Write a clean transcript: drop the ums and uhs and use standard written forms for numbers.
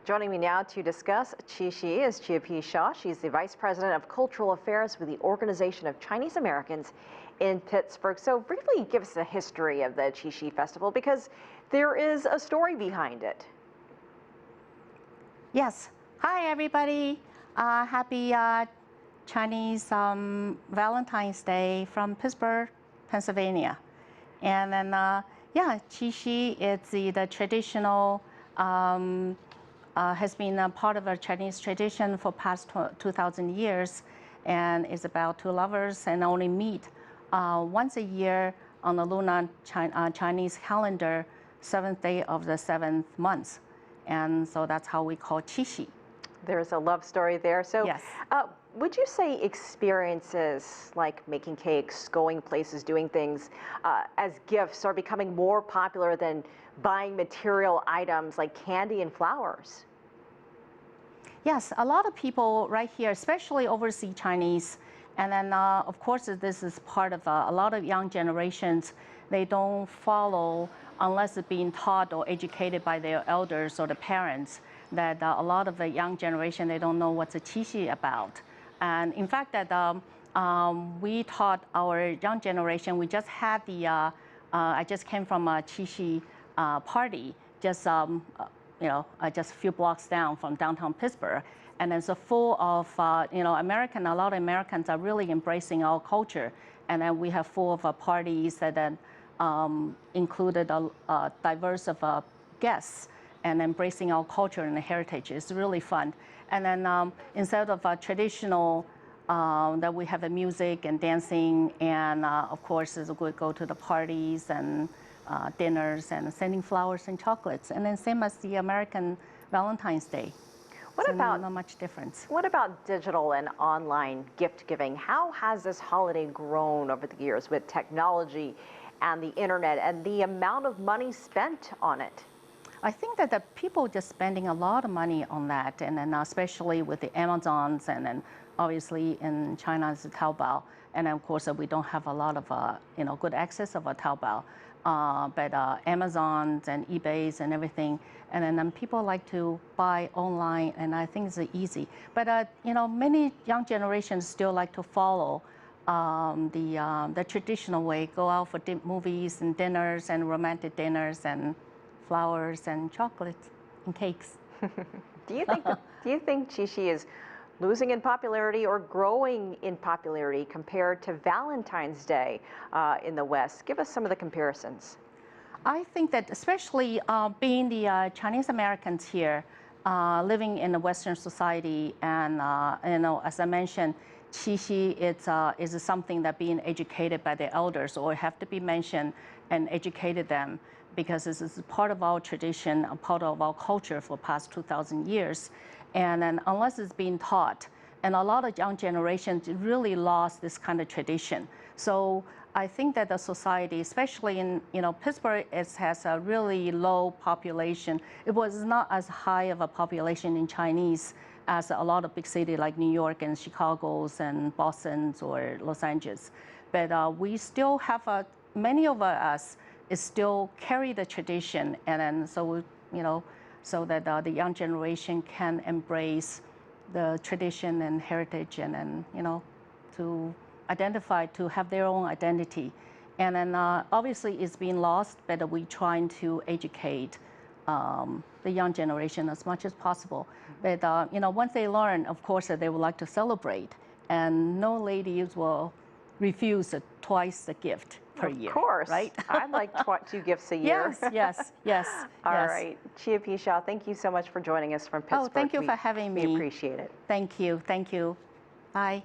Joining me now to discuss Qixi is Chiapih Shaw. She's the Vice President of Cultural Affairs with the Organization of Chinese Americans in Pittsburgh. So briefly give us a history of the Qixi Festival because there is a story behind it. Yes. Hi, everybody. Happy Chinese Valentine's Day from Pittsburgh, Pennsylvania. And then, yeah, Qixi is the traditional, has been a part of a Chinese tradition for past 2,000 years, and is about two lovers and only meet once a year on the Lunar Chinese calendar, 7th day of the 7th month. And so that's how we call Qixi. There's a love story there. So yes. Would you say experiences like making cakes, going places, doing things as gifts are becoming more popular than buying material items like candy and flowers? Yes, a lot of people right here, especially overseas Chinese, and then of course this is part of a lot of young generations, they don't follow unless it's being taught or educated by their elders or the parents, that a lot of the young generation, they don't know what's a Qixi about. And in fact, that we taught our young generation, we just had the, I just came from a Qixi party, just, just a few blocks down from downtown Pittsburgh. And it's full of, a lot of Americans are really embracing our culture. And then we have full of parties that then included a diverse of guests and embracing our culture and heritage. It's really fun. And then instead of traditional, that we have music and dancing, and of course, we go to the parties and dinners and sending flowers and chocolates. And then same as the American Valentine's Day. What about, not much difference. What about digital and online gift giving? How has this holiday grown over the years with technology and the internet and the amount of money spent on it? I think that the people just spending a lot of money on that, and then especially with the Amazons, and then obviously in China's Taobao, and of course we don't have a lot of good access of a Taobao, but Amazons and eBays and everything, and then people like to buy online, and I think it's easy. But many young generations still like to follow the traditional way, go out for movies and dinners and romantic dinners and flowers and chocolates and cakes. Do you think Qixi is losing in popularity or growing in popularity compared to Valentine's Day in the West? Give us some of the comparisons. I think that especially being the Chinese Americans here, living in the Western society, and as I mentioned, Qixi is something that being educated by the elders or have to be mentioned and educated them, because this is part of our tradition, a part of our culture for past 2,000 years. And then unless it's being taught, and a lot of young generations really lost this kind of tradition. So I think that the society, especially in Pittsburgh, has a really low population. It was not as high of a population in Chinese as a lot of big cities like New York and Chicago's and Boston's or Los Angeles. But we still have many of us is still carry the tradition, and then so so that the young generation can embrace the tradition and heritage, and then to identify, to have their own identity. And then obviously it's being lost, but we're trying to educate the young generation as much as possible. But once they learn, of course, that they would like to celebrate, and no ladies will refuse twice the gift per year. Of course, right? I'd like 2 gifts a year. Yes. All right, Chiapih Shaw, thank you so much for joining us from Pittsburgh. Oh, thank you for having me. We appreciate it. Thank you. Bye.